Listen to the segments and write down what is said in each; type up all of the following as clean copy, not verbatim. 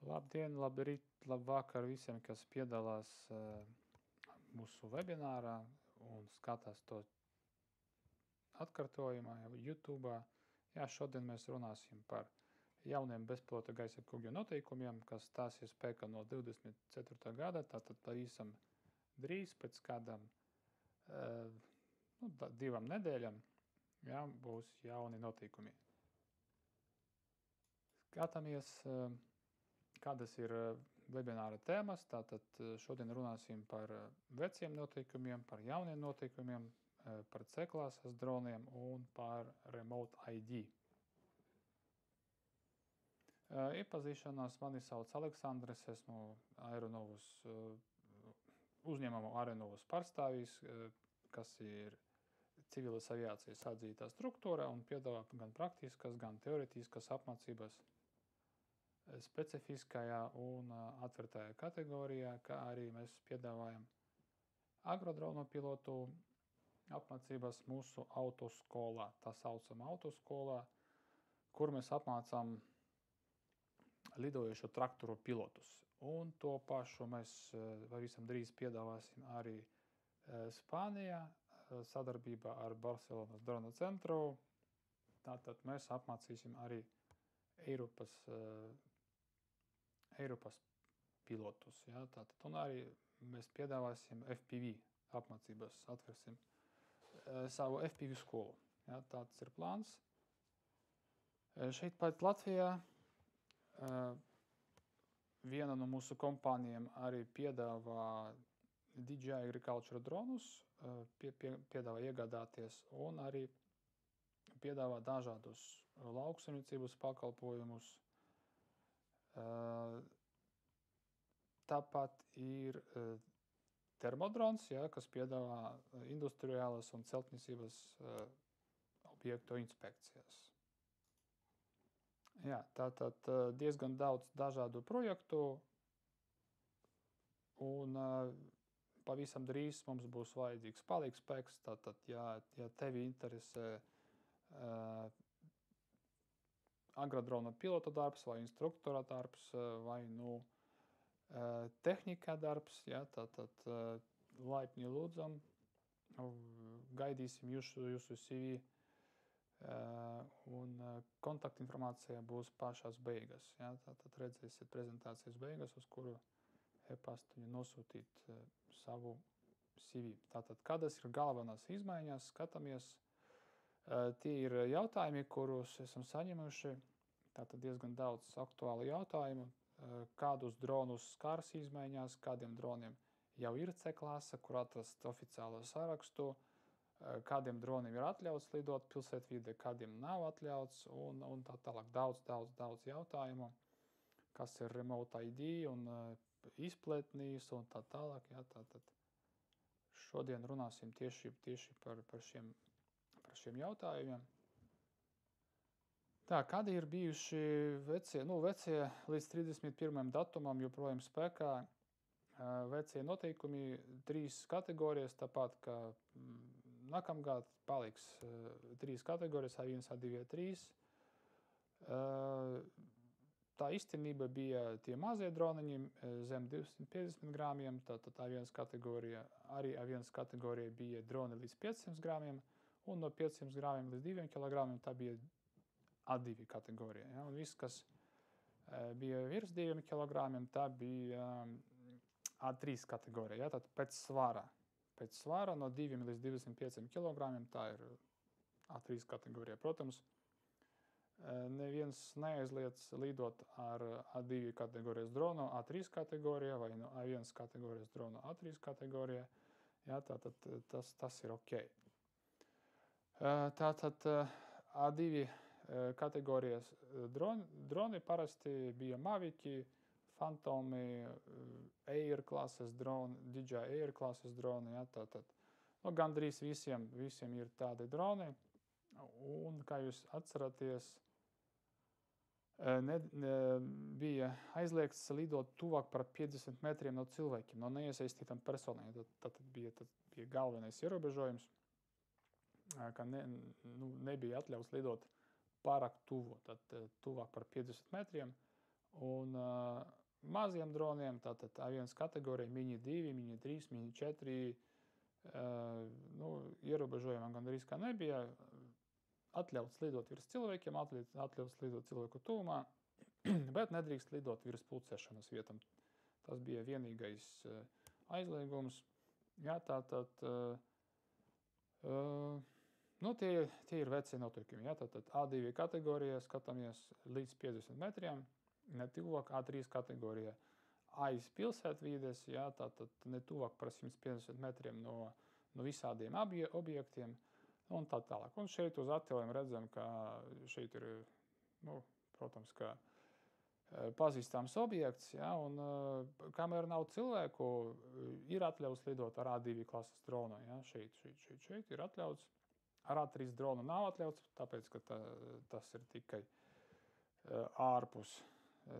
Labdien, labrīt, labvakar visiem, kas piedalās mūsu webinārā un skatās to atkārtojumā jau YouTube. Jā, šodien mēs runāsim par jauniem bezpilota gaisa kuģu noteikumiem, kas stāsies spēkā no 24. gada, tātad pavisam drīz pēc kādām 2 nedēļām, jā, būs jauni noteikumi. Skatāmies, kādas ir webināra tēmas, tātad šodien runāsim par veciem noteikumiem, par jauniem noteikumiem, par C-klases droniem un par Remote ID. Iepazīšanās, mani sauc Aleksandrs, esmu uzņēmumu Aeronovus pārstāvis, kas ir civilas aviācijas atzītā struktūra un piedāvā gan praktiskas, gan teoretiskas apmācības specifiskajā un atvērtajā kategorijā, kā arī mēs piedāvājam agrodronu pilotu apmācības mūsu autoskolā, tā saucamā autoskolā, kur mēs apmācām lidojošo traktoru pilotus. Un to pašu mēs pavisam drīz piedāvāsim arī Spānijā, sadarbībā ar Barcelonas drona centru. Tātad mēs apmācīsim arī Eiropas pilotus. Ja? Tātad, un arī mēs piedāvāsim FPV apmācības, atvērsim savu FPV skolu. Ja? Tāds ir plāns. Šeit pat Latvijā viena no mūsu kompānijām arī piedāvā DJI Agriculture dronus, piedāvā iegādāties un arī piedāvā dažādus lauksaimniecības pakalpojumus. Tāpat ir termodrons, ja, kas piedāvā industriālas un celtniecības objektu inspekcijas. Jā, tātad diezgan daudz dažādu projektu un pavisam drīz mums būs vajadzīgs palīgspēks. Tātad, ja tevi interesē agrodrona pilota darbs vai instruktora darbs vai tehnikā darbs, ja, tātad laipni lūdzam, gaidīsim jūsu CV un kontaktinformācija būs pašās beigas. Ja, tātad redzēsiet prezentācijas beigas, uz kuru e-pastu nosūtīt savu CV. Tātad, kādas ir galvenās izmaiņas, skatāmies. Tie ir jautājumi, kurus esam saņemuši. Tātad diezgan daudz aktuālu jautājumu. Kādus dronus skars izmaiņās, kādiem droniem jau ir C-klase, kur atrast oficiālo sarakstu, kādiem droniem ir atļauts lidot pilsētvidē, kādiem nav atļauts un tā tālāk. Daudz jautājumu, kas ir Remote ID un izpletnīs un tā tālāk. Ja, tātad šodien runāsim tieši par šiem jautājumiem. Tā, kādi ir bijuši vecie līdz 31. datumam joprojām spēkā vecie noteikumi 3 kategorijas, tāpat kā nākamgad paliks 3 kategorijas, A1, A2, A3. Tā īstenība bija tie mazie droniņi zem 250 gramiem, tātad A1 kategorija, arī A1 kategorija bija droni līdz 500 gramiem, un no 500 gramiem līdz 2 kilogramiem tā bija A2 kategorija. Ja? Un viss, kas bija virs 2 kilogramiem, tā bija A3 kategorija. Ja? Tātad pēc svara no 2 līdz 25 kilogramiem tā ir A3 kategorija. Protams, neviens neaizliedz lidot ar A2 kategorijas dronu A3 kategorijā vai no A1 kategorijas dronu A3 kategorijā. Ja? Tātad tas ir ok. Tātad A2 kategorijas droni parasti bija Maviki, Phantomi, Air klases droni, DJI Air klases droni. Ja, tātad, gandrīz visiem ir tādi droni. Un, kā jūs atceraties, bija aizliegts lidot tuvāk par 50 metriem no cilvēkiem, no neiesaistītām personām. Tātad bija galvenais ierobežojums, ka nebija atļauts lidot pārāk tuvu, tad tuvāk par 50 metriem. Un maziem droniem, tātad A1 kategorija, Mini 2, Mini 3, Mini 4, ierobežojumam gandrīz kā nebija. Atļauts lidot virs cilvēkiem, atļauts lidot cilvēku tuvumā, bet nedrīkst lidot virs pulcēšanas vietām. Tas bija vienīgais aizliegums. Jā, tātad, tie ir vecie notikumi. Jā, tātad A2 kategorijā skatāmies līdz 50 metriem, ne tuvāk A3 kategorijā. Aiz pilsētvides, jā, tātad ne tuvāk par 150 metriem no visādiem objektiem un tā tālāk. Un šeit uz attēliem redzam, ka šeit ir, protams, ka pazīstams objekts, ja, un kamēr nav cilvēku, ir atļauts lidot ar A2 klases dronu. Ja, šeit ir atļauts. Ar A3 dronu nav atļauts, tāpēc, ka tas ir tikai ārpus.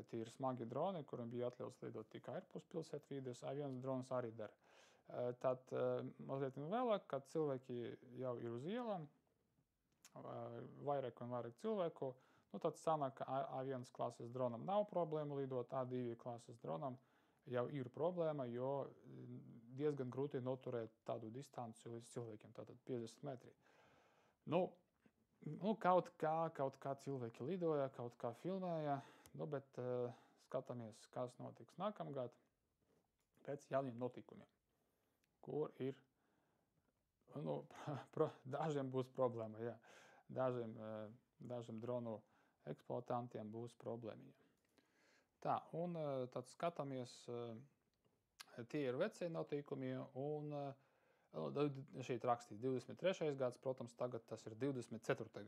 Tie ir smagi droni, kuriem bija atļauts lidot tikai ārpus pilsētvides. A1 drons arī dara. Tad mazliet vēlāk, kad cilvēki jau ir uz ielām, vairāk un vairāk cilvēku, tad sanāk, ka A1 klases dronam nav problēma lidot, A2 klases dronam jau ir problēma, jo diezgan grūti noturēt tādu distanci līdz cilvēkiem, tātad 50 metri. Kaut kā cilvēki lidoja, kaut kā filmēja, bet skatāmies, kas notiks nākamgad pēc jauniem notikumiem, kur ir, dažiem būs problēma, jā. Dažiem dronu eksploatantiem būs problēmiņa. Tā, un tad skatāmies, tie ir vecie notikumi, un šeit rakstīts 23. gads, protams, tagad tas ir 24.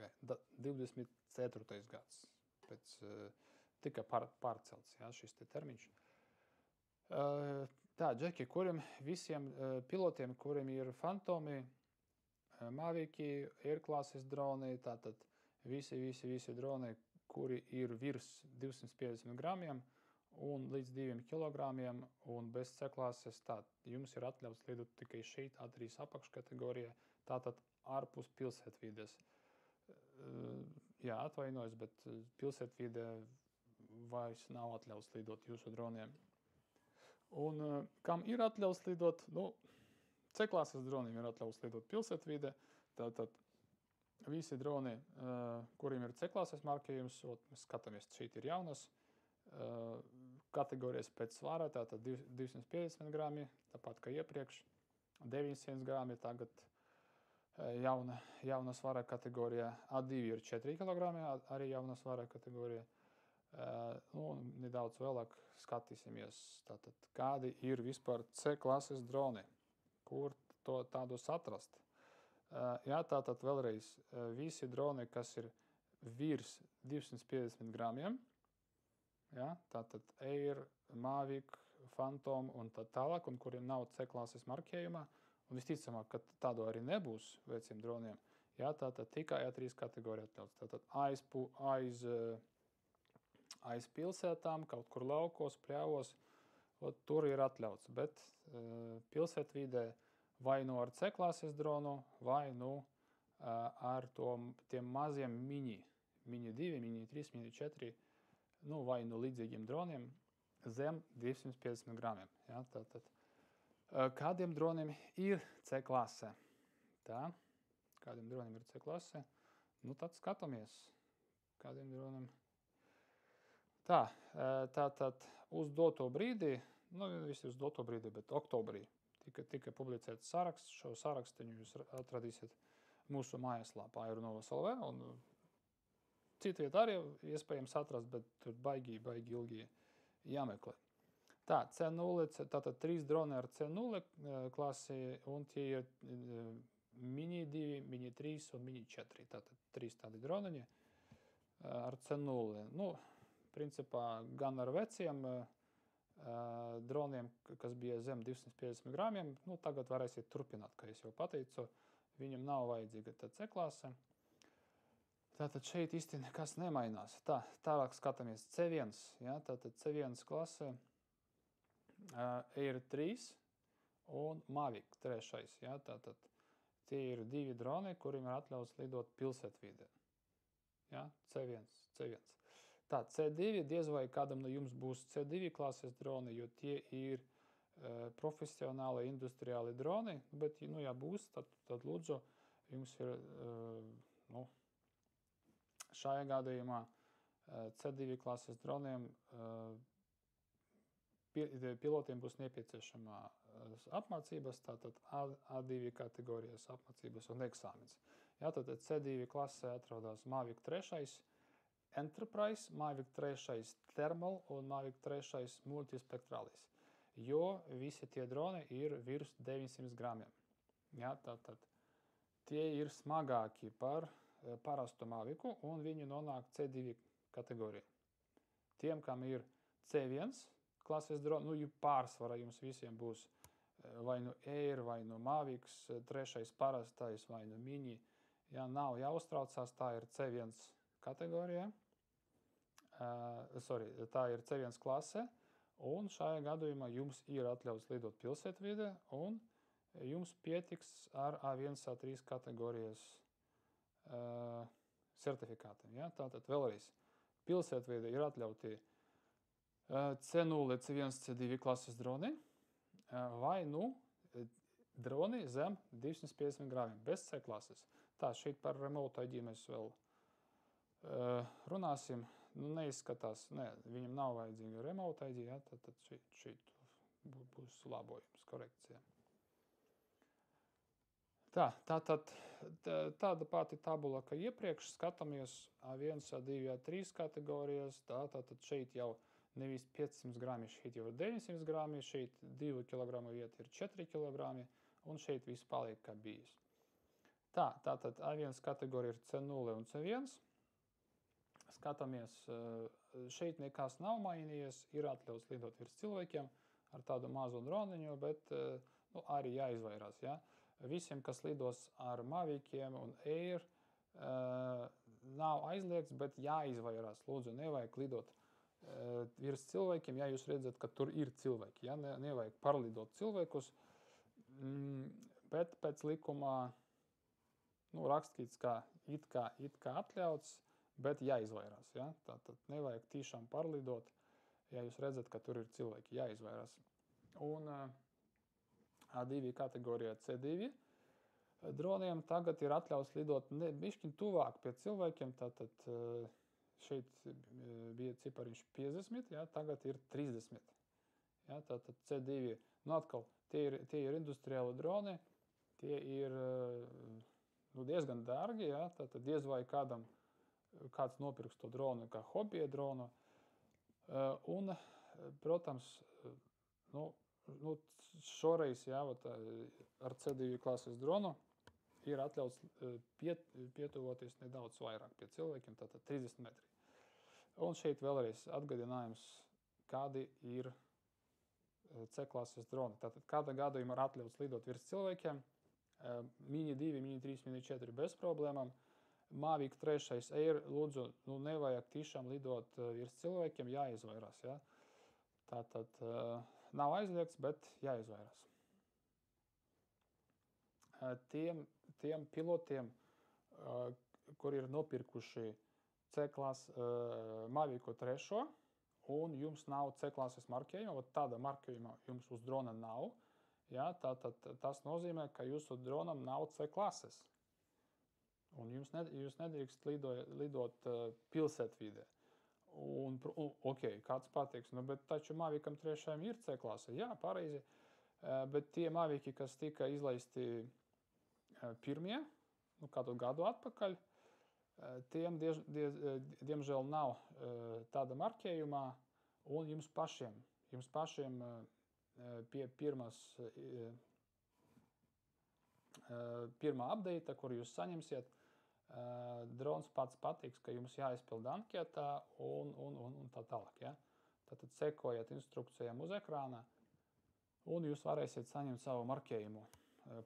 gads, pēc tika pārcelts, jā, šis te termiņš. Tā, Džeki, visiem pilotiem, kuriem ir Fantomi, Maviki, Air klases droni, tātad visi droni, kuri ir virs 250 gramiem un līdz 2 kilogramiem un bez C klases, jums ir atļauts lidot tikai šeit A3 apakškategorijā, tātad ārpus pilsētvides. Jā, atvainojos, bet pilsētvide vairs nav atļauts lidot jūsu droniem. Un kam ir atļauts lidot, C klases droniem ir atļauts lidot pilsētvide, tātad visi droni, kuriem ir C klases markējums, mēs skatāmies, šeit ir jaunas kategorijas pēc svara, tātad 250 grami, tāpat kā iepriekš, 900 grami, tagad jauna svara kategorija, A2 ir 4 kg, arī jauna svara kategorija. Nedaudz vēlāk skatīsimies, tātad, kādi ir vispār C klases droni, kur tādus atrast. Jā, tātad vēlreiz visi droni, kas ir virs 250 gramiem, jā, tātad Air, Mavic, Phantom un tā tālāk, un kuriem nav C klases markējumā, un visticamāk, ka tādu arī nebūs veciem droniem, jā, tātad tikai A3 kategorija atļauts, tātad aiz pilsētām, kaut kur laukos, pļavos, tur ir atļauts, bet pilsētvidē vai ar C klases dronu, vai ar tiem maziem Mini 2, Mini 3, Mini 4, vai līdzīgiem droniem zem 250 gramiem. Ja, tātad, kādiem droniem ir C klase? Tā, kādiem droniem ir C klase? Tad skatāmies, kādiem droniem. Tātad uz doto brīdi, visi uz doto brīdi, bet oktobrī tika publicēts saraksts. Šo sarakstiņu jūs atradīsiet mūsu mājaslapā Aeronovas.lv, un citviet arī iespējams atrast, bet tur baigi ilgi jāmeklē. Tā, C0, tātad 3 droni ar C0 klasi, un tie ir Mini 2, Mini 3 un Mini 4. Tātad 3 tādi droniņi ar C0. Principā gan ar veciem droniem, kas bija zem 250 gramiem, tagad varēsiet turpināt, kā es jau pateicu, viņam nav vajadzīga tā C klase. Tātad šeit īsti nekas nemainās. Tālāk skatāmies C1, ja, tātad C1 klase Air 3 un Mavic 3. Ja, tātad tie ir 2 droni, kuriem ir atļauts lidot pilsētvidē. Ja, C1. Tā, C2 diez vai kādam no jums būs C2 klases droni, jo tie ir profesionāli, industriāli droni, bet, ja būs, tad lūdzu, jums ir, šajā gadījumā C2 klases droniem pilotiem būs nepieciešama apmācības, tātad A2 kategorijas apmācības un eksāmens. Jā, tātad C2 klasē atrodas Mavic 3. Enterprise, Mavic 3. Thermal un Mavic 3. Multispectralis, jo visi tie droni ir virs 900 gramiem. Ja, tātad tie ir smagāki par parastu Mavicu un viņi nonāk C2 kategorijā. Tiem, kam ir C1 klases droni, pārsvarā jums visiem būs vai nu Air, vai nu Mavics, 3. parastais, vai nu Mini. Ja, nav jāuztraucās, tā ir C1 kategorijā. Tā ir C1 klase, un šajā gadījumā jums ir atļauts lidot pilsētvidē, un jums pietiks ar A1, A3 kategorijas certifikātiem. Ja? Tātad vēlreiz, pilsētvidē ir atļauti C0, C1, C2 klases droni, vai droni zem 250 gramiem, bez C klases. Tā, šeit par remote ID mēs vēl runāsim. Neizskatās, viņam nav vajadzīga remote ID, ja, tad šeit būs labojums, korekcija. Tāda pati tabula, kā iepriekš, skatāmies A1, A2, A3 kategorijas, tātad šeit jau nevis 500 grami, šeit jau ir 900 grami, šeit 2 kg vieta ir 4 kg, un šeit viss paliek kā bijis. Tātad A1 kategorija ir C0 un C1. Skatāmies, šeit nekas nav mainījies, ir atļauts lidot virs cilvēkiem ar tādu mazu droniņu, bet arī jāizvairās. Ja? Visiem, kas lidos ar Maviciem un Air, nav aizliegts, bet jāizvairās. Lūdzu, nevajag lidot virs cilvēkiem, ja jūs redzat, ka tur ir cilvēki. Ja? Nevajag parlidot cilvēkus, bet pēc likumā rakstīts, ka it kā atļauts, bet jāizvairās. Ja? Tātad nevajag tiešām parlidot, ja jūs redzat, ka tur ir cilvēki. Jāizvairās. Un A2 kategorijā C2 droniem tagad ir atļauts lidot bišķiņ tuvāk pie cilvēkiem. Tātad šeit bija cipariņš 50, ja? Tagad ir 30. Ja? Tātad C2, atkal, tie ir industriāli droni, tie ir diezgan dārgi. Ja? Tātad diez vai kāds nopirks to dronu kā hobija dronu. Un, protams, šoreiz ar C2 klases dronu ir atļauts pietuvoties nedaudz vairāk pie cilvēkiem, tātad 30 metri. Un šeit vēlreiz atgādinājums, kādi ir C klases droni. Tātad kādā gadījumā ir atļauts lidot virs cilvēkiem, Mini 2, Mini 3, Mini 4 bez problēmām. Mavic 3. Air, lūdzu, nevajag tiešām lidot virs cilvēkiem, jāizvairās. Ja? Tātad nav aizliegts, bet jāizvairās. Tiem pilotiem, kur ir nopirkuši C klases Mavicu 3. un jums nav C klases marķējuma, tāda marķējuma jums uz drona nav, ja? Tātad tas nozīmē, ka jūsu dronam nav C klases. Un jūs nedrīkst lidot pilsētvidē. Kāds pateiks, bet taču Mavicam 3. ir C klase. Jā, pareizi, bet tie Mavici, kas tika izlaisti pirmie, kādu gadu atpakaļ, tiem diemžēl nav tāda marķējumā, un jums pašiem pie pirmā update, kur jūs saņemsiet, drons pats pateiks, ka jums jāizpilda anketā un tā tālāk. Ja? Tātad sekojiet instrukcijām uz ekrāna, un jūs varēsiet saņemt savu marķējumu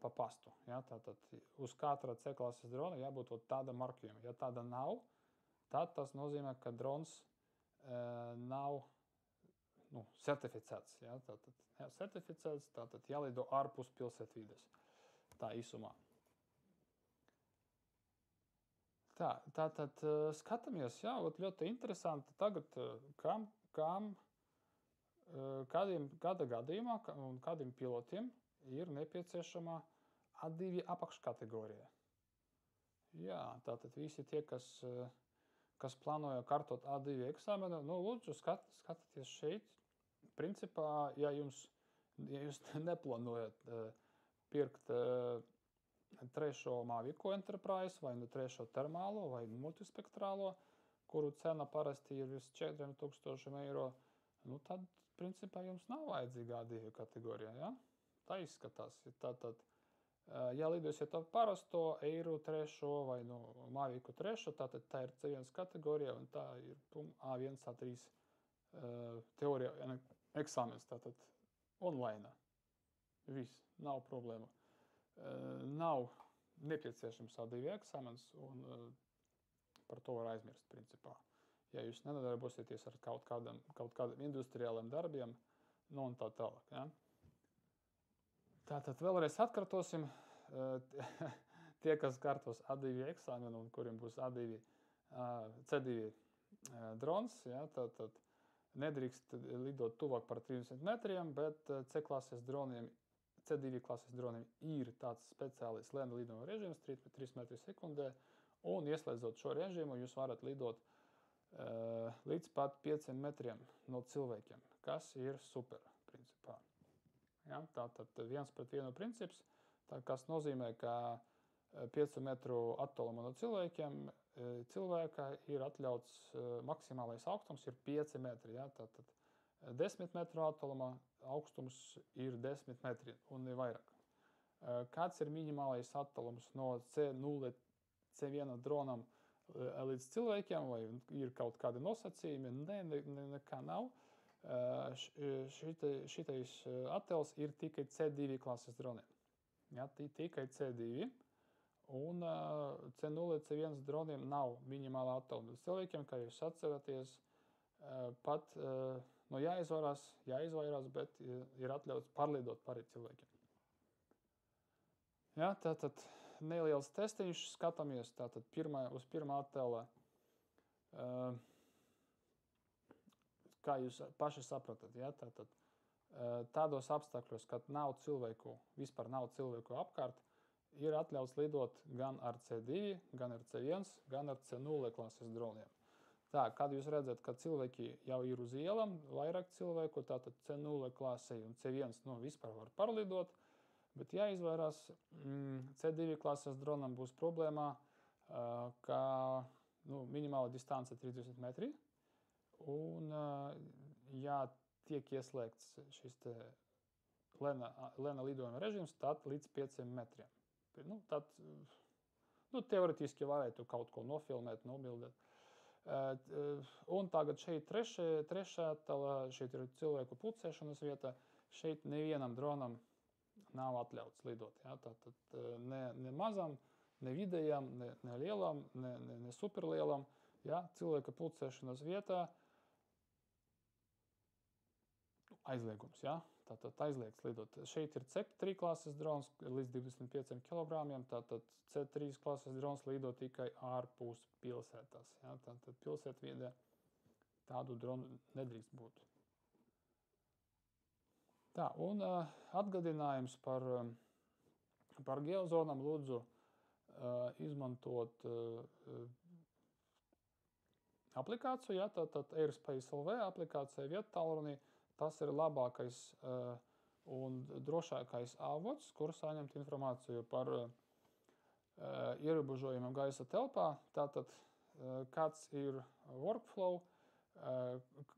pa pastu. Ja? Tātad uz katra C klases drona jābūt tāda marķējuma. Ja tāda nav, tad tas nozīmē, ka drons nav certificēts. Ja? Tātad jālido ārpus pilsētvides. Tā īsumā. Tātad skatāmies, jā, ļoti interesanti tagad, kāda gadījumā un kādiem pilotiem ir nepieciešama A2 apakškategorija. Jā, tātad visi tie, kas plānoja kārtot A2 eksāmenu, lūdzu skatieties šeit. Principā, ja jūs neplānojat pirkt trešo Mavico Enterprise vai trešo termālo vai multispektrālo, kuru cena parasti ir virs 4000 eiro, tad, principā, jums nav vajadzīga A2 kategorija, ja? Tā izskatās. Tātad, ja lidosiet ar parasto Eiro 3 vai Mavico 3, tātad tā ir C1 kategorija un tā ir A1, A3 teorija eksāmens, tātad online. Viss, nav problēma. Nav nepieciešams A2 eksāmens un par to var aizmirst, principā. Ja jūs nenodarbosieties ar kaut kādiem industriāliem darbiem, un tā tālāk. Ja? Tātad vēlreiz atkārtosim. Tie, kas kārtos A2 eksāmenu un kuriem būs C2 drons, ja, tad nedrīkst lidot tuvāk par 30 metriem, bet C2 klases droniem ir tāds speciālis lēna lidojuma režīms 3 metri sekundē, un ieslēdzot šo režīmu, jūs varat lidot līdz pat 5 metriem no cilvēkiem, kas ir super, principā. Ja, tātad 1:1 princips, kas nozīmē, ka 5 metru attālumā no cilvēka ir atļauts maksimālais augstums ir 5 metri. Ja? Tātad 10 metru attālumā augstums ir 10 metri un ne vairāk. Kāds ir minimālais attālums no C0, C1 dronam līdz cilvēkiem, vai ir kaut kādi nosacījumi? Nekā nav. Šitais attēls ir tikai C2 klases droniem. Ja, tikai C2. Un C0, C1 droniem nav minimāla attāluma līdz cilvēkiem, kā jūs atceraties. Pat jāizvairās, bet ir atļauts pārlidot pāri cilvēkiem. Ja, tātad neliels testiņš, skatāmies tātad uz pirmā attēla. Kā jūs paši sapratat, ja, tātad tādos apstākļos, kad vispār nav cilvēku apkārt, ir atļauts lidot gan ar C2, gan ar C1, gan ar C0 klases droniem. Kad jūs redzat, ka cilvēki jau ir uz ielam, vairāk cilvēku, tātad C0 klasē un C1 vispār var pārlidot, bet jāizvairās, C2 klases dronam būs problēmā, ka minimāla distance 30 metri, un ja tiek ieslēgts šis te lēna lidojuma režīms, tad līdz 5 metriem. Tad teoretiski varētu kaut ko nofilmēt, nobildēt. Un tagad šeit trešā attēlā, šeit ir cilvēku pulcēšanas vieta, šeit nevienam dronam nav atļauts lidot. Ja? Tātad ne mazam, ne vidējam, ne lielam, ne superlielam. Ja? Cilvēka pulcēšanas vietā aizliegums. Ja? Tātad aizliegts lidot. Šeit ir C3 klases drons līdz 25 kilogramiem, tātad C3 klases drons lido tikai ārpus pilsētās. Ja? Tātad pilsētvidē tādu dronu nedrīkst būt. Un atgādinājums par geozonām lūdzu izmantot aplikāciju, ja? Tātad Airspace LV aplikācija viettālrunī. Tas ir labākais un drošākais avots, kur saņemt informāciju par ierobežojumiem gaisa telpā. Tātad, kāds ir workflow,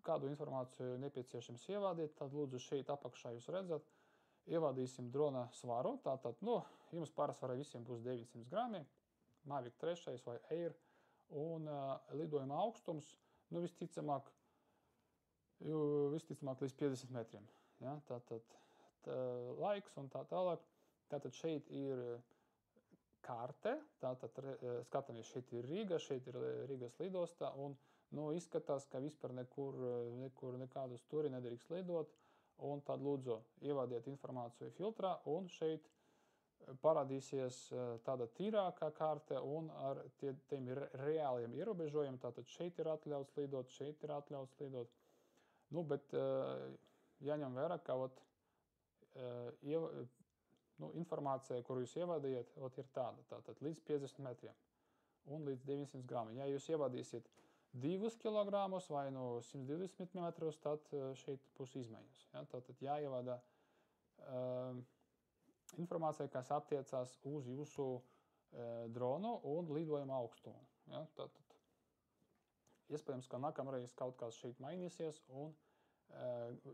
kādu informāciju nepieciešams ievādīt, tad lūdzu šeit apakšā jūs redzat, ievādīsim drona svaru. Tātad, jums pārsvarā visiem būs 900 grami, Mavic 3 vai Air, un lidojuma augstums, visticamāk līdz 50 metriem. Ja? Tātad laiks un tā tālāk. Tātad šeit ir karte, tātad skatāmies, šeit ir Rīga, šeit ir Rīgas lidostā, un izskatās, ka vispār nekur nekādus turi nedrīkst lidot, un tad lūdzu ievādiet informāciju filtrā, un šeit parādīsies tāda tīrākā karte un ar tiem reāliem ierobežojumiem. Tātad šeit ir atļauts lidot, šeit ir atļauts lidot. Nu, bet jāņem vērā, ka informācija, kuru jūs ievadījat, ir tāda. Tātad līdz 50 metriem un līdz 900 gramiem. Ja jūs ievadīsiet 2 kg vai no 120 metrus, tad šeit būs izmaiņas. Ja? Tātad jāievada informācija, kas attiecās uz jūsu dronu un lidojuma augstumu. Ja? Tātad iespējams, ka nākamreiz kaut kas šeit mainīsies un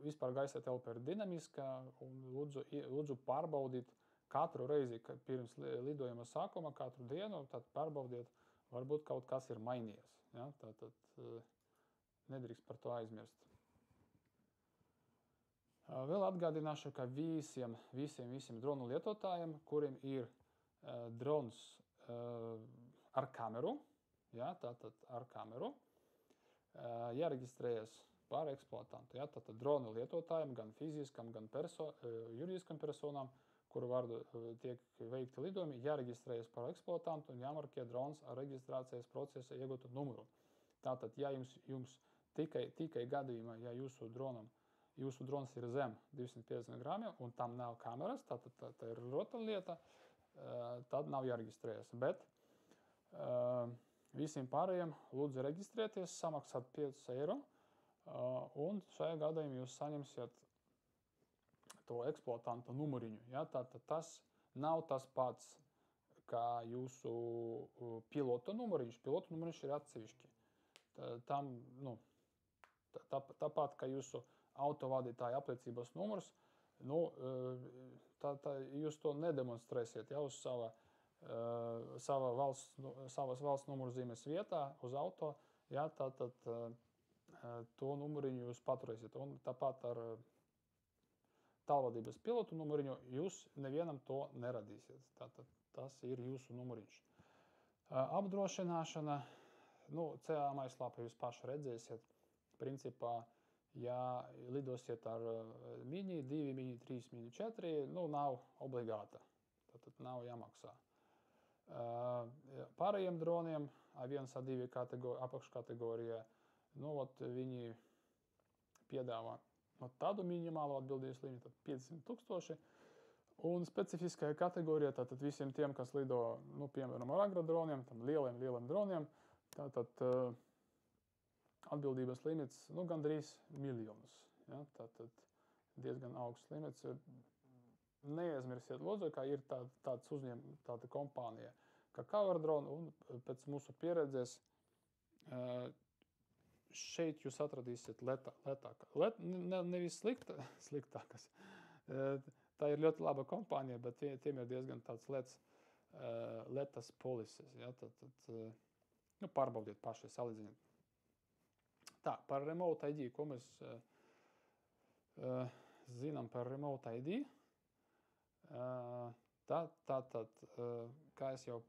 vispār gaisa telpa ir dinamiska un lūdzu pārbaudīt katru reizi, pirms lidojuma sākuma, katru dienu, tad pārbaudiet, varbūt kaut kas ir mainījies. Ja? Tātad nedrīkst par to aizmirst. Vēl atgādināšu, ka visiem dronu lietotājiem, kuriem ir drons ar kameru, ja? Tātad ar kameru, jāreģistrējas par eksploatantu. Ja? Tātad dronu lietotājiem, gan fiziskam, gan juridiskam personām, kuru vārdu tiek veikti lidojumi, jāreģistrējas par eksploatantu un jāmarkē drons ar reģistrācijas procesa iegūtu numuru. Tātad, ja jums tikai gadījumā, ja jūsu drons ir zem 250 gramiem un tam nav kameras, tātad tā ir rotaļlieta, tad nav jāreģistrējas. Bet visiem pārējiem lūdzu reģistrēties, samaksāt 5 eiro, un šajā gadījumā jūs saņemsiet to eksploatanta numuriņu. Ja? Tātad tas nav tas pats, kā jūsu pilota numuriņš. Pilota numuriņš ir atsevišķi. Tāpat, kā jūsu autovadītāja apliecības numurs, jūs to nedemonstrēsiet ja, uz savas valsts numurzīmes vietā, uz auto, ja, tātad to numuriņu jūs paturēsiet. Un tāpat ar tālvadības pilotu numuriņu jūs nevienam to neradīsiet. Tātad tas ir jūsu numuriņš. Apdrošināšana, CA mājaslapā jūs paši redzēsiet. Principā, ja lidosiet ar Mini 2, Mini 3, Mini 4, nav obligāta. Tātad nav jāmaksā. Pārējiem droniem A1, A2 apakškategorijā, viņi piedāvā tādu minimālo atbildības līmeni, tad 500 000. Un specifiskajā kategorijā, tātad visiem tiem, kas lido, piemēram, ar agrodroniem, tam lieliem droniem, tātad atbildības limits, gandrīz miljonus. Ja? Tātad diezgan augsts limits. Neaizmirsiet, lūdzu, ka ir tāda kompānija, kā Coverdrone, un pēc mūsu pieredzes šeit jūs atradīsiet letākas. Nevis sliktākas. Tā ir ļoti laba kompānija, bet tiem ir diezgan tāds letas polises. Ja? Tad pārbaudiet paši, salīdziniet. Tā, par Remote ID, ko mēs zinām par Remote ID. Tātad, kā es jau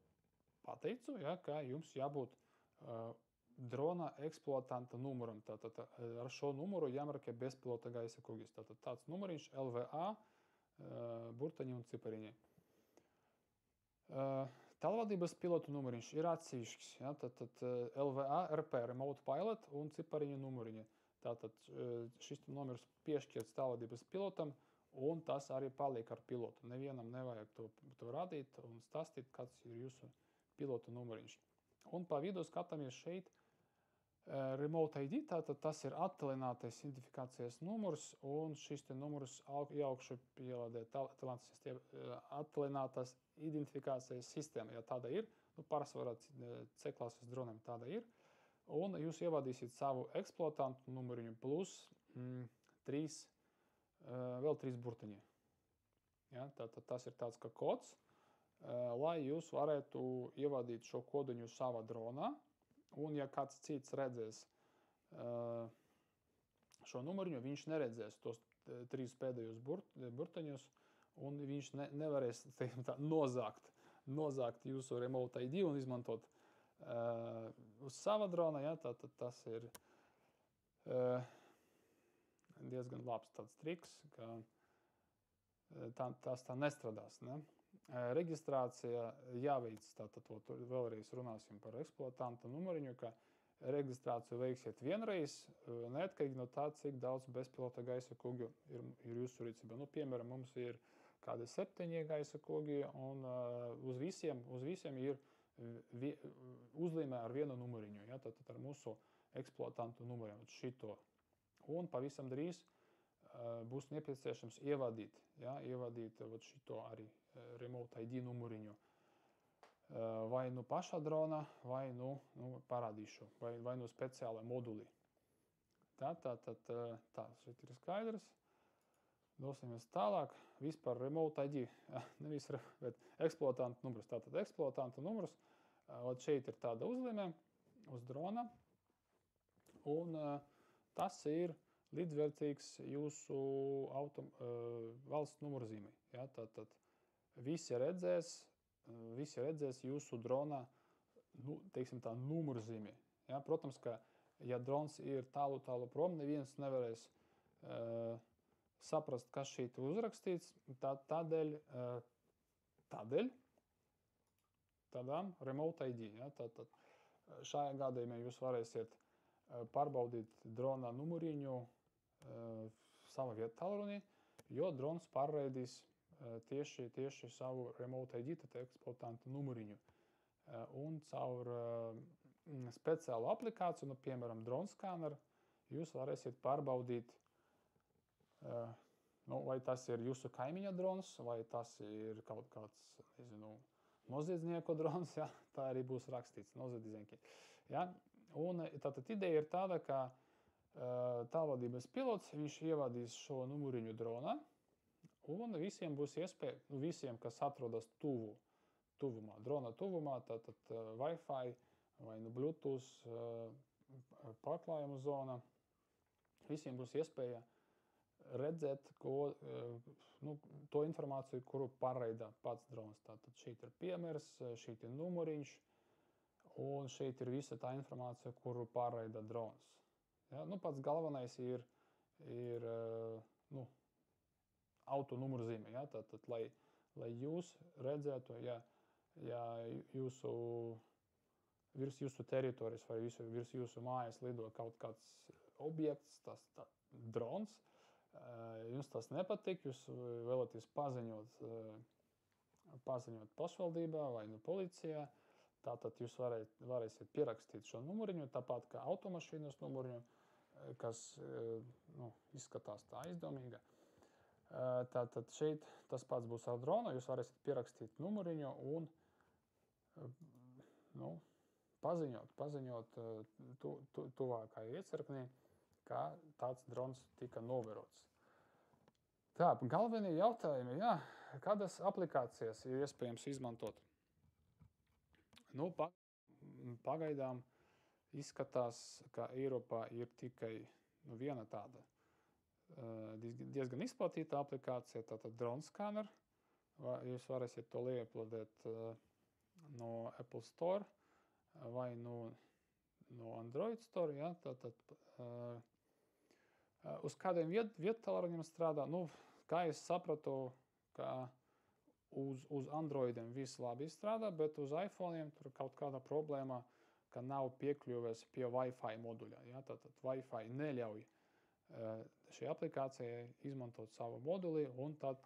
pateicu, ja, ka jums jābūt drona eksploatanta numuram. Tātad ar šo numuru jāmarkē bezpilota gaisa kugis. Tātad tāds numuriņš LVA, burtaņi un cipariņi. Tālvadības pilotu numuriņš ir atsevišķs. Ja? Tātad LVA, RP, Remote Pilot un cipariņu numuriņi. Tātad šis numurs piešķirts tālvadības pilotam un tas arī paliek ar pilotu. Nevienam nevajag to radīt un stāstīt, kāds ir jūsu pilotu numuriņš. Un pa vidu skatāmies šeit Remote ID, tātad tas ir attālinātais identifikācijas numurs, un šis te numurs ieaugšu pielādē attālinātās identifikācijas sistēma, ja tāda ir, pārsvarā C klases droniem tāda ir, un jūs ievadīsiet savu eksploatantu numuriņu plus vēl 3 burtiņi. Ja, tātad tas ir tāds kā kods, lai jūs varētu ievadīt šo koduņu savā dronā. Un, ja kāds cits redzēs šo numuriņu, viņš neredzēs tos 3 pēdējos burtiņus, un viņš nevarēs nozākt jūsu Remote ID un izmantot uz sava drona. Ja, tātad tas ir diezgan labs tāds triks, ka tas tā nestrādās. Ne? Reģistrācija jāveic, tātad vēlreiz runāsim par eksploatanta numuriņu, ka reģistrāciju veiksiet vienreiz, neatkarīgi no tā, cik daudz bezpilota gaisa kuģu ir jūsu rīcībā. Nu, piemēram, mums ir kādi 7 gaisa kuģi, un uz visiem ir uzlīmē ar vienu numuriņu, ja, tātad ar mūsu eksploatantu numuriem, šito. Un pavisam drīz būs nepieciešams ievadīt šito arī Remote ID numuriņu. Vai nu pašā drona, vai parādīšu, vai nu speciālai moduli. Tā, šeit ir skaidrs. Dosimies tālāk. Vispār Remote ID, nevis bet eksploatanta numurs. Tātad eksploatanta numurs, šeit ir tāda uzlīme uz drona, un tas ir līdzvērtīgs jūsu valsts numurzīmei. Ja, tātad visi redzēs jūsu drona, teiksim tā, numurzīmi. Ja, protams, ka, ja drons ir tālu prom, neviens nevarēs saprast, kas šeit uzrakstīts, tādēļ Remote ID. Ja, tātad šajā gadījumā jūs varēsiet pārbaudīt drona numuriņu savā viettālrunī, jo drons pārraidīs tieši savu Remote ID, tad eksploatanta numuriņu. Un caur speciālu aplikāciju, piemēram, drone scanner, jūs varēsiet pārbaudīt, vai tas ir jūsu kaimiņa drons, vai tas ir kaut kāds, noziedznieku drons, ja, tā arī būs rakstīts, noziedznieki. Ja. Un tātad ideja ir tāda, ka tālvadības pilots, viņš ievadīs šo numuriņu dronā, un visiem būs iespēja, visiem, kas atrodas tuvumā, drona tuvumā, tātad Wi-Fi vai Bluetooth pārklājuma zona, visiem būs iespēja redzēt to informāciju, kuru pārraida pats drons. Tātad šeit ir piemērs, šeit ir numuriņš, un šeit ir visa tā informācija, kuru pārraida drons. Ja, pats galvenais ir auto numurzīme. Ja, tātad, lai jūs redzētu, ja virs jūsu teritorijas vai virs jūsu mājas lido kaut kāds objekts, tas drons, jums tas nepatīk, jūs vēlaties paziņot pašvaldībā vai policijā, tātad jūs varēsiet pierakstīt šo numuriņu, tāpat kā automašīnas numuriņu, kas izskatās tā aizdomīga. Tātad šeit tas pats būs ar dronu, jūs varēsiet pierakstīt numuriņu un paziņot tuvākajai iecirknī, ka tāds drons tika novērots. Tā, galvenie jautājumi, kādas aplikācijas ir iespējams izmantot? Pagaidām izskatās, ka Eiropā ir tikai viena tāda diezgan izplatīta aplikācija, tātad drone scanner. Jūs varēsiet to liepladēt no Apple Store vai no Android Store. Ja, tātad, uz kādiem viettālruņiem strādā? Kā es sapratu, ka uz Androidiem viss labi strādā, bet uz iPhone'iem tur kaut kāda problēma, ka nav piekļuves pie Wi-Fi moduļa. Ja? Tātad Wi-Fi neļauj šai aplikācijai izmantot savu moduli, un tad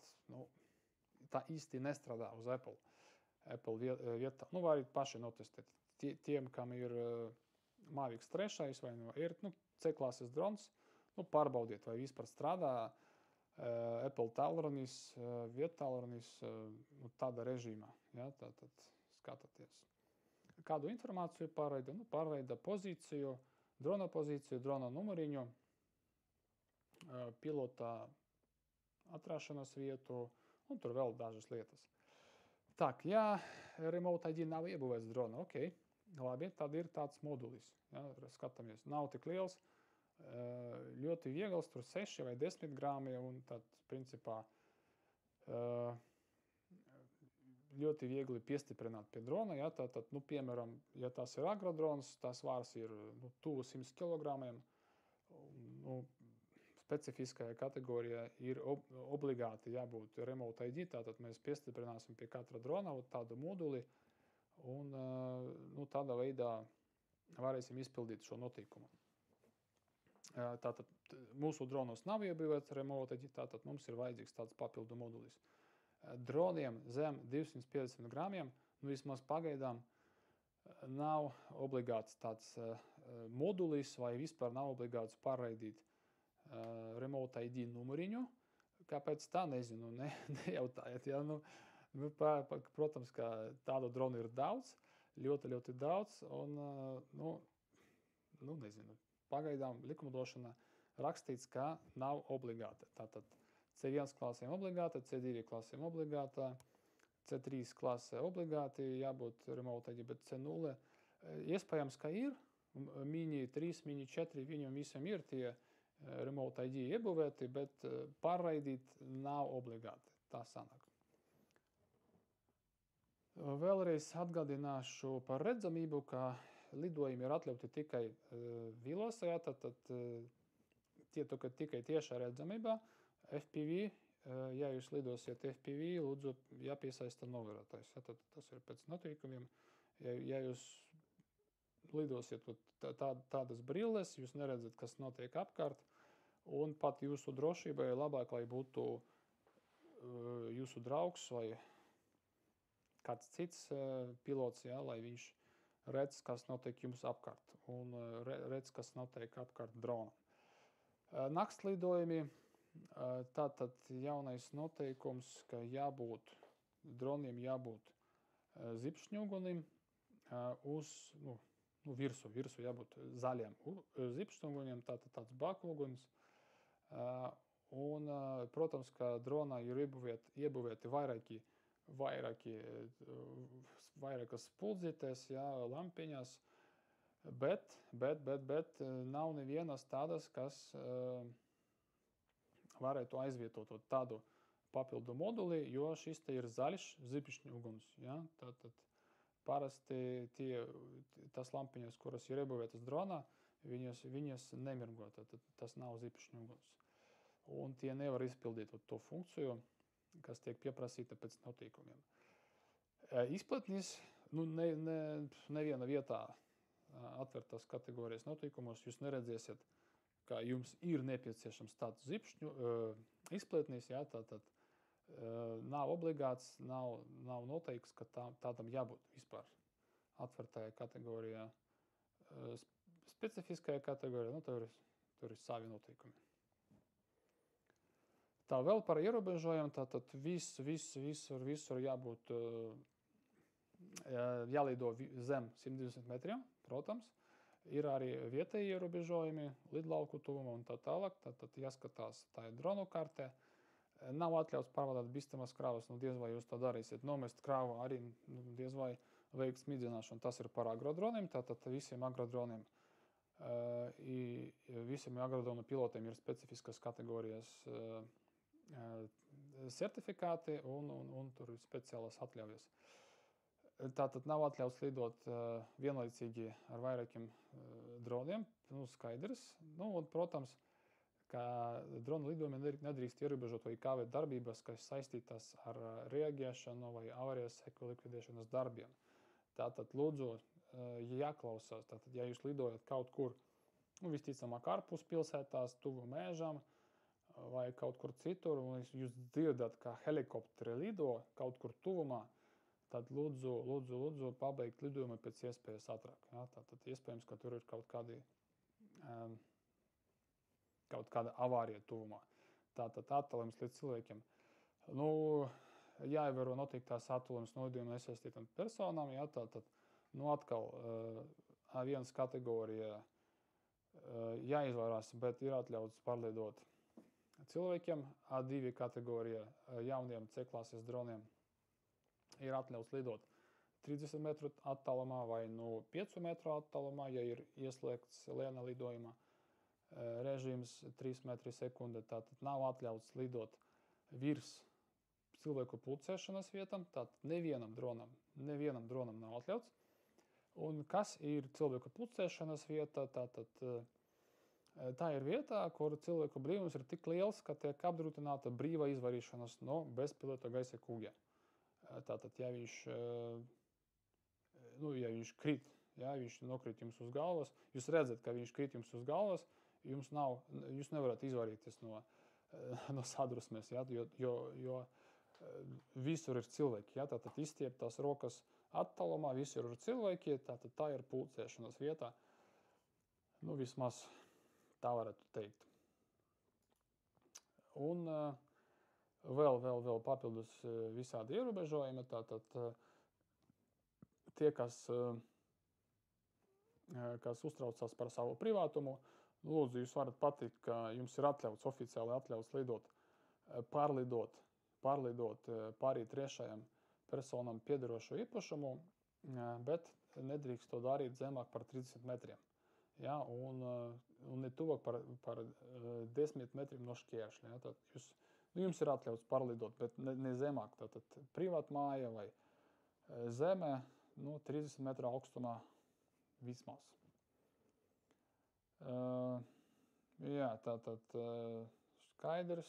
tā īsti nestrādā uz Apple vietā. Var paši notestēt. Tiem, kam ir Mavic 3 vai Air C-klases drons, pārbaudiet, vai vispār strādā Apple tālrunis, viettālrunis tādā režīmā. Ja? Tātad skatāties. Kādu informāciju pārraida? Pārraida pozīciju, drona numuriņu, pilota atrašanās vietu, un tur vēl dažas lietas. Tak, ja Remote ID nav iebūvēts drona, ok, labi, tad ir tāds modulis. Ja? Skatāmies, nav tik liels, ļoti viegls, tur 6 vai 10 grāmi, un tad, principā, ļoti viegli piestiprināt pie drona. Ja? Tātad, piemēram, ja tas ir agrodrons, tas svārs ir tuvu 100 kilogramiem. specifiskajā kategorijā ir obligāti jābūt remote ID, tātad mēs piestiprināsim pie katra drona tādu moduli un tādā veidā varēsim izpildīt šo noteikumu. Tātad mūsu dronos nav iebūvēts remote ID, tātad mums ir vajadzīgs tāds papildu modulis. Droniem zem 250 gramiem, vismaz pagaidām, nav obligāts tāds modulis vai vispār nav obligāts pārraidīt remote ID numuriņu. Kāpēc tā, nezinu, nejautājiet. Ja? Protams, ka tādu dronu ir daudz, ļoti, ļoti daudz, un, nezinu, pagaidām likumdošana rakstīts, ka nav obligāta. Tātad C1 klasēm obligāta, C2 klasēm obligāta, C3 klasē obligāti jābūt remote ID, bet C0 iespējams, ka ir. Mini 3, Mini 4, viņam visam ir tie remote ID iebūvēti, bet pārraidīt nav obligāti. Tā sanāk. Vēlreiz atgādināšu par redzamību, ka lidojumi ir atļauti tikai vilos, tad tie tikai tiešā redzamībā. FPV, ja jūs lidosiet FPV, lūdzu jāpiesaista novērotājs. Tad tas ir pēc noteikumiem. Ja jūs lidosiet tādas brilles, jūs neredzat, kas notiek apkārt, un pat jūsu drošībai labāk, lai būtu jūsu draugs vai kāds cits pilots, lai viņš redz, kas notiek jums apkārt, un redz, kas notiek apkārt dronam. Naktslidojumi, tātad jaunais noteikums, ka droniem jābūt zipšņugunim uz, virsū jābūt zaļiem zipšņugunim, tātad tāds bakugunis. Un, protams, ka dronā ir iebūvēti vairākas spuldzītes, lampiņas, bet nav nevienas tādas, kas varētu aizvietot tādu papildu moduli, jo šis te ir zaļš zipšņuguns. Tātad parasti tas lampiņas, kuras ir iebūvētas dronā, viņas nemirgo, tātad tas nav zipšņuguns. Un tie nevar izpildīt to funkciju, kas tiek pieprasīta pēc noteikumiem. Izplatnis, neviena vietā atvērtās kategorijas noteikumos jūs neredzēsiet, ka jums ir nepieciešams tāds izplatnis, tātad nav obligāts, nav noteikts, ka tādam jābūt vispār atvērtajā kategorijā. Specifiskajā kategorijā, tur ir savi noteikumi. Tā vēl par ierobežojumu, tātad visur jābūt, jālido zem 120 metriem, protams. Ir arī vietēji ierobežojumi, lidlauku tuvumā un tā tālāk, tātad jāskatās tā dronu kartē. Nav atļauts pārvadāt bīstamas kravas, diez vai jūs to darīsiet. Nomest kravu arī diez vai veikt smidzināšanu. Tas ir par agrodroniem, tātad visiem agrodroniem. Visiem agrodronu pilotiem ir specifiskas kategorijas certifikāti un tur ir speciālas atļaujas. Tātad nav atļauts lidot vienlaicīgi ar vairākiem droniem, skaidrs. Un, protams, ka drona lidojumi nedrīkst ierobežot vai kavēt darbības, kas saistītas ar reaģēšanu vai avārijas seku likvidēšanas darbiem. Tātad lūdzu jāklausās, tātad ja jūs lidojat kaut kur, visticamāk ārpus pilsētās, tuvu mēžam vai kaut kur citur, un jūs dzirdat, ka helikopteri lido kaut kur tuvumā, tad lūdzu pabeigt lidojumu pēc iespējas ātrāk. Tātad iespējams, ka tur ir kaut kāda avārija tuvumā. Tātad attālums līdz cilvēkiem. Jāievēro noteiktās attālums no lidojuma nesaistītām personām. Tātad atkal A1 kategorija jāizvairās, bet ir atļauts pārlidot cilvēkiem. A2 kategorija jauniem C-klases droniem ir atļauts lidot 30 metru attālumā vai 5 metru attālumā, ja ir ieslēgts lēna lidojuma režīms 3 metri sekunde. Tātad nav atļauts lidot virs cilvēku pulcēšanas vietām, tātad nevienam dronam nav atļauts. Un kas ir cilvēku pulcēšanas vieta? Tātad Tā ir vietā, kur cilvēku brīvums ir tik liels, ka tiek apdrūtināta brīva izvairīšanās no bezpilota gaisa kuģa. Tātad, ja viņš krīt, ja viņš nokrīt jums uz galvas, jūs redzat, ka viņš krīt jums uz galvas, jūs nevarat izvairīties no sadrusmes, ja, jo visur ir cilvēki. Ja, tātad izstieptās rokas attālumā, visur ir cilvēki, tātad tā ir pulcēšanās vietā. Vismaz tā varētu teikt. Un vēl papildus visādi ierobežojumi. Tātad tie, kas uztraucās par savu privātumu, lūdzu, jūs varat pateikt, ka jums ir oficiāli atļauts pārlidot pārī trešajam personam piederošo īpašumu, bet nedrīkst to darīt zemāk par 30 metriem. Ja, un ne tuvāk par 10 metriem no šķēršļa. Ja, jums ir atļauts pārlidot, bet ne zemāk. Tātad privātmāja vai zeme 30 metru augstumā vismaz. Jā, tātad skaidrs.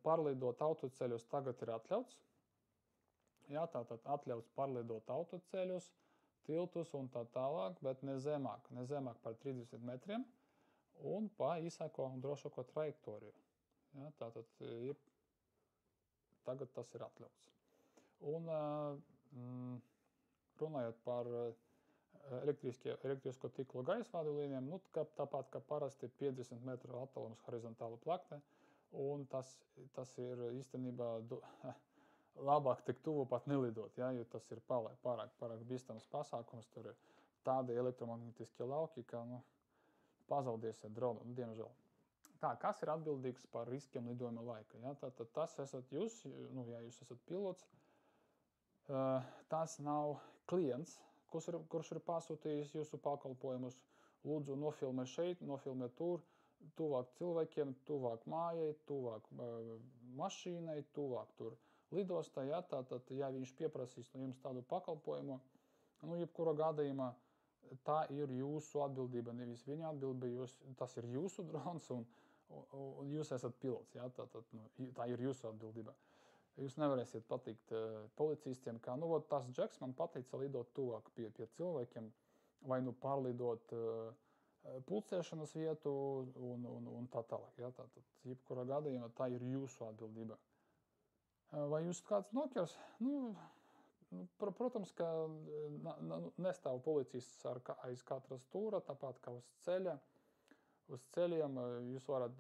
Pārlidot autoceļus tagad ir atļauts. Jā, tātad atļauts pārlidot autoceļus, tiltus un tā tālāk, bet ne zemāk par 30 metriem un pa īsāko un drošāko trajektoriju. Ja, tātad tagad tas ir atļauts. Un runājot par elektrisko tīklu gaisvadu līnijām, tāpat kā parasti 50 metru attālums horizontāla plakne, un tas ir īstenībā labāk tik tuvu pat nelidot, ja, jo tas ir pārāk bīstams pasākums. Tur ir tādi elektromagnetiskie lauki, ka pazaudēsiet dronu, diemžēl. Tā, kas ir atbildīgs par riskiem lidojuma laika? Ja? Tātad tas esat jūs, ja jūs esat pilots, tas nav klients, kurš ir pasūtījis jūsu pakalpojumus. Lūdzu, nofilmē šeit, nofilmē tur, tuvāk cilvēkiem, tuvāk mājai, tuvāk mašīnai, tuvāk tur lidostā. Ja? Tātad, ja viņš pieprasīs no jums tādu pakalpojumu, jebkurā gadījumā tā ir jūsu atbildība, nevis viņa atbildība, tas ir jūsu drons un jūs esat pilots. Ja? Tātad, tā ir jūsu atbildība. Jūs nevarēsiet pateikt policistiem, ka tas džeks man pateica lidot tuvāk pie cilvēkiem vai pārlidot pulcēšanas vietu un tā tālāk. Ja? Tātad, jebkurā gadījumā tā ir jūsu atbildība. Vai jūs kāds nokers? Protams, ka nestāv policists aiz katra stūra, tāpat kā uz ceļa. Uz ceļiem jūs varat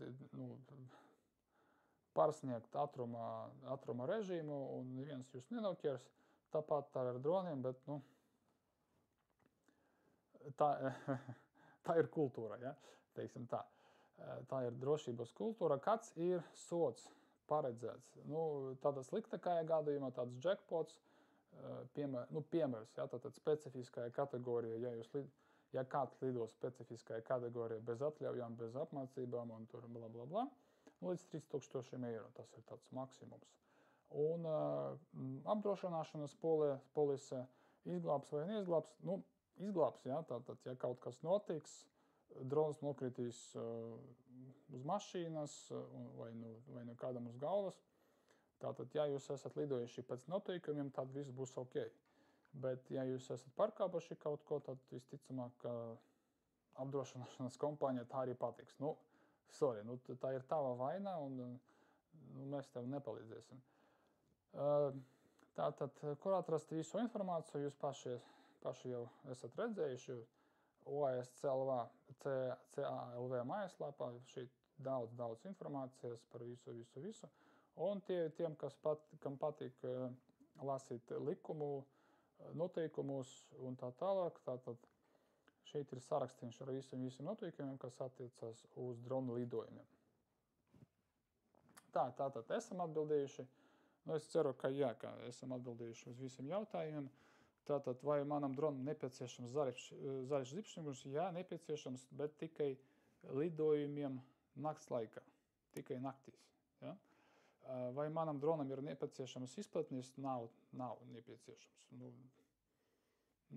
pārsniegt ātruma režīmu un neviens jūs nenokers. Tāpat tā ar droniem, bet tā ir kultūra, ja? Teiksim tā. Tā ir drošības kultūra. Kāds ir sots paredzēts? Tādā sliktākajā gadījumā tāds jackpots, piemērs, ja, tātad specifiskajā kategorijā, ja kāds lido specifiskajā kategorijā bez atļaujām, bez apmācībām un tur blablabla, līdz 3000 eiro, tas ir tāds maksimums. Un apdrošināšanas polise izglābs vai neizglābs, izglābs, ja, tātad, ja kaut kas notiks, drons nokritīs uz mašīnas vai kādam uz galvas. Tātad, ja jūs esat lidojuši pēc noteikumiem, tad viss būs ok. Bet, ja jūs esat pārkāpuši kaut ko, tad visticamāk, ka apdrošināšanas kompānija tā arī patiks. Tā ir tava vaina un mēs tev nepalīdzēsim. Tātad, kur atrast visu informāciju, jūs paši jau esat redzējuši. OAS.CALV mājaslapā šeit daudz informācijas par visu. Un tiem, kam patīk lasīt likumu, noteikumus un tā tālāk, tātad šeit ir sarakstīns ar visiem noteikumiem, kas attiecas uz dronu lidojumiem. Tātad esam atbildējuši. Es ceru, ka esam atbildējuši uz visiem jautājumiem. Tātad, vai manam dronam nepieciešams zaļš zipšņums? Jā, nepieciešams, bet tikai lidojumiem nakts laikā. Tikai naktīs. Ja? Vai manam dronam ir nepieciešams izplatnis? Nav nepieciešams.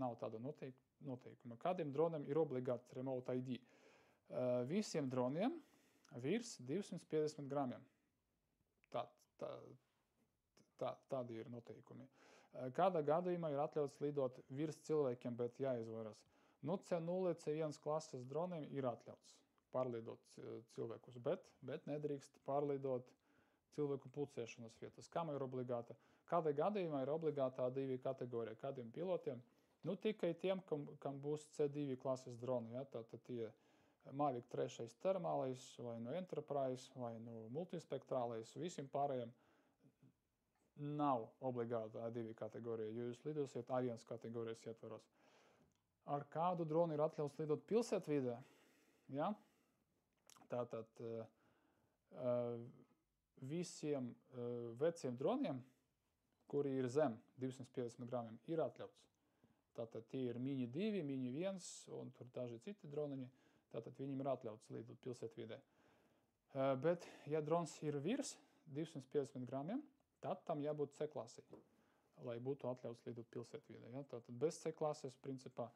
Nav tāda noteikuma. Kādiem dronam ir obligāti remote ID? Visiem droniem virs 250 gramiem. Tādi ir noteikumi. Kādā gadījumā ir atļauts lidot virs cilvēkiem, bet jāizvaras. C0, C1 klases droniem ir atļauts pārlidot cilvēkus, bet nedrīkst pārlidot cilvēku pulcēšanās vietas. Kam ir obligāta? Kādā gadījumā ir obligātā 2 kategorija? Kādiem pilotiem? Tikai tiem, kam būs C2 klases droni. Ja? Tātad tie Mavic 3 termālais, vai Enterprise, vai multispektrālais, visiem pārējiem nav obligāta A2 kategorija, jo jūs lidosiet A1 kategorijas ietvaros. Ar kādu dronu ir atļauts lidot pilsētvidē? Ja? Tātad visiem veciem droniem, kuri ir zem 250 gramiem, ir atļauts. Tātad tie ir Mini 2, Mini 1 un tur daži citi droniņi. Tātad viņiem ir atļauts lidot pilsētvidē. Bet, ja drons ir virs 250 gramiem, tad tam jābūt C klasei, lai būtu atļauts lidot pilsētvidē. Ja? Tātad bez C klases principā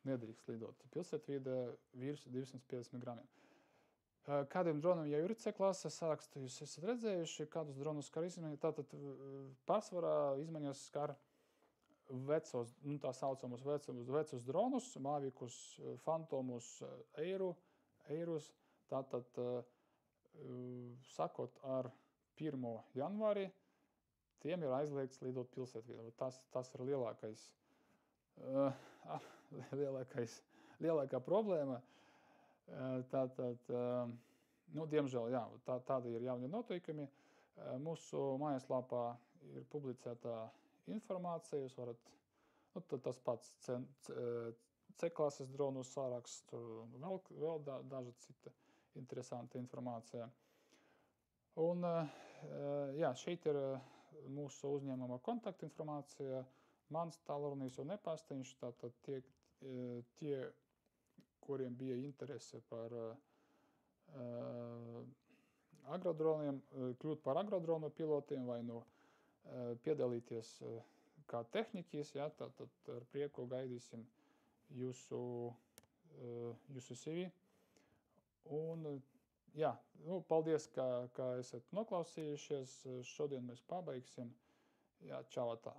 nedrīkst lidot pilsētvidē virs 250 gramiem. Kādiem droniem jau ir C klases sarakstu, jūs esat redzējuši, kādus dronus skar izmaiņas. Tātad pārsvarā izmaiņas skar vecos, tā saucamos vecus dronus, Mavicus, Phantomus, Airus. Tātad, sakot ar 1. janvāri, tiem ir aizliegts lidot pilsētvidē. Tas ir lielākā problēma. Tātad, diemžēl, jā, tādi ir jaunie noteikumi. Mūsu mājaslapā ir publicēta informācija. Jūs varat, tas pats C klases dronu saraksts, vēl daža cita interesanta informācija. Un, jā, šeit ir mūsu uzņēmuma kontaktinformācija. Mans tālrunis un e-pastiņš, tātad tie, kuriem bija interese par agrodroniem, kļūt par agrodronu pilotiem vai piedalīties kā tehniķis, ja, tad ar prieku gaidīsim jūsu CV. Un, jā, paldies, ka esat noklausījušies. Šodien mēs pabeigsim. Jā, čau tā.